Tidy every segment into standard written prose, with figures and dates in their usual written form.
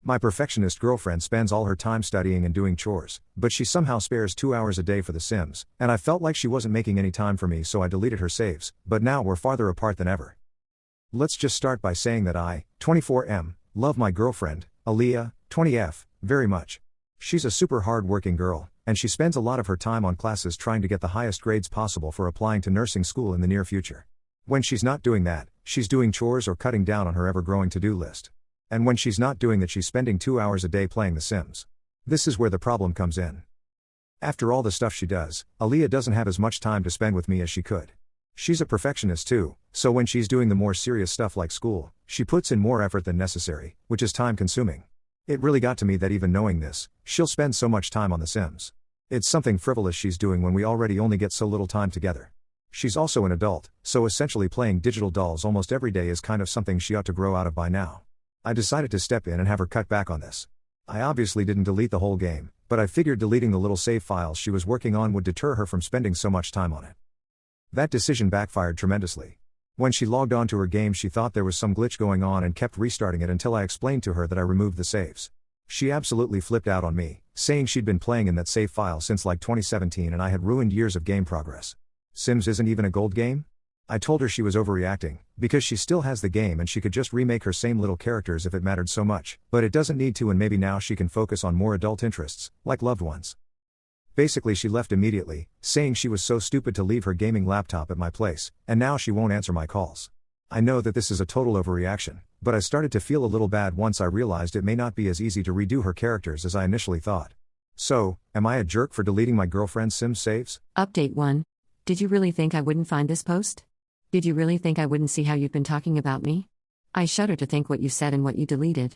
My perfectionist girlfriend spends all her time studying and doing chores, but she somehow spares 2 hours a day for The Sims, and I felt like she wasn't making any time for me, so I deleted her saves, but now we're farther apart than ever. Let's just start by saying that I, 24M, love my girlfriend, Aaliyah, 20F, very much. She's a super hard-working girl, and she spends a lot of her time on classes trying to get the highest grades possible for applying to nursing school in the near future. When she's not doing that, she's doing chores or cutting down on her ever-growing to-do list. And when she's not doing that, she's spending 2 hours a day playing The Sims. This is where the problem comes in. After all the stuff she does, Aaliyah doesn't have as much time to spend with me as she could. She's a perfectionist too, so when she's doing the more serious stuff like school, she puts in more effort than necessary, which is time-consuming. It really got to me that even knowing this, she'll spend so much time on The Sims. It's something frivolous she's doing when we already only get so little time together. She's also an adult, so essentially playing digital dolls almost every day is kind of something she ought to grow out of by now. I decided to step in and have her cut back on this. I obviously didn't delete the whole game, but I figured deleting the little save files she was working on would deter her from spending so much time on it. That decision backfired tremendously. When she logged on to her game, she thought there was some glitch going on and kept restarting it until I explained to her that I removed the saves. She absolutely flipped out on me, saying she'd been playing in that save file since like 2017 and I had ruined years of game progress. Sims isn't even a gold game? I told her she was overreacting, because she still has the game and she could just remake her same little characters if it mattered so much, but it doesn't need to, and maybe now she can focus on more adult interests, like loved ones. Basically she left immediately, saying she was so stupid to leave her gaming laptop at my place, and now she won't answer my calls. I know that this is a total overreaction, but I started to feel a little bad once I realized it may not be as easy to redo her characters as I initially thought. So, am I a jerk for deleting my girlfriend's Sims saves? Update 1. Did you really think I wouldn't find this post? Did you really think I wouldn't see how you've been talking about me? I shudder to think what you said and what you deleted.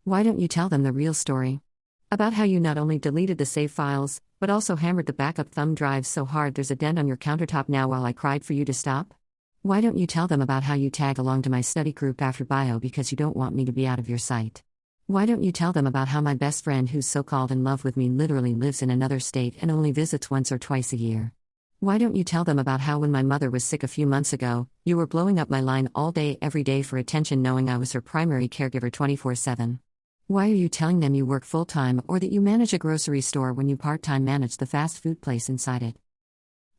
Why don't you tell them the real story? About how you not only deleted the save files, but also hammered the backup thumb drives so hard there's a dent on your countertop now while I cried for you to stop? Why don't you tell them about how you tag along to my study group after bio because you don't want me to be out of your sight? Why don't you tell them about how my best friend who's so-called in love with me literally lives in another state and only visits once or twice a year? Why don't you tell them about how when my mother was sick a few months ago, you were blowing up my line all day every day for attention knowing I was her primary caregiver 24/7? Why are you telling them you work full-time or that you manage a grocery store when you part-time manage the fast food place inside it?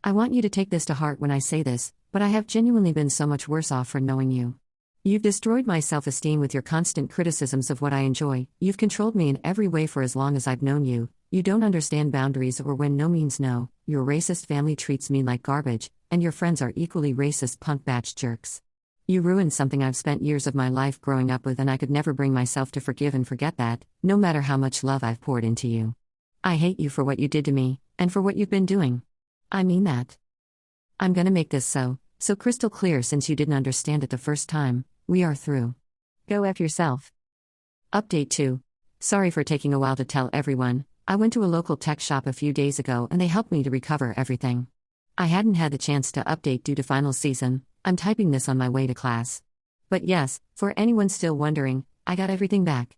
I want you to take this to heart when I say this, but I have genuinely been so much worse off for knowing you. You've destroyed my self-esteem with your constant criticisms of what I enjoy, you've controlled me in every way for as long as I've known you, you don't understand boundaries or when no means no, your racist family treats me like garbage, and your friends are equally racist punk batch jerks. You ruined something I've spent years of my life growing up with, and I could never bring myself to forgive and forget that, no matter how much love I've poured into you. I hate you for what you did to me, and for what you've been doing. I mean that. I'm gonna make this so crystal clear since you didn't understand it the first time, we are through. Go F yourself. Update 2. Sorry for taking a while to tell everyone. I went to a local tech shop a few days ago and they helped me to recover everything. I hadn't had the chance to update due to final season, I'm typing this on my way to class. But yes, for anyone still wondering, I got everything back.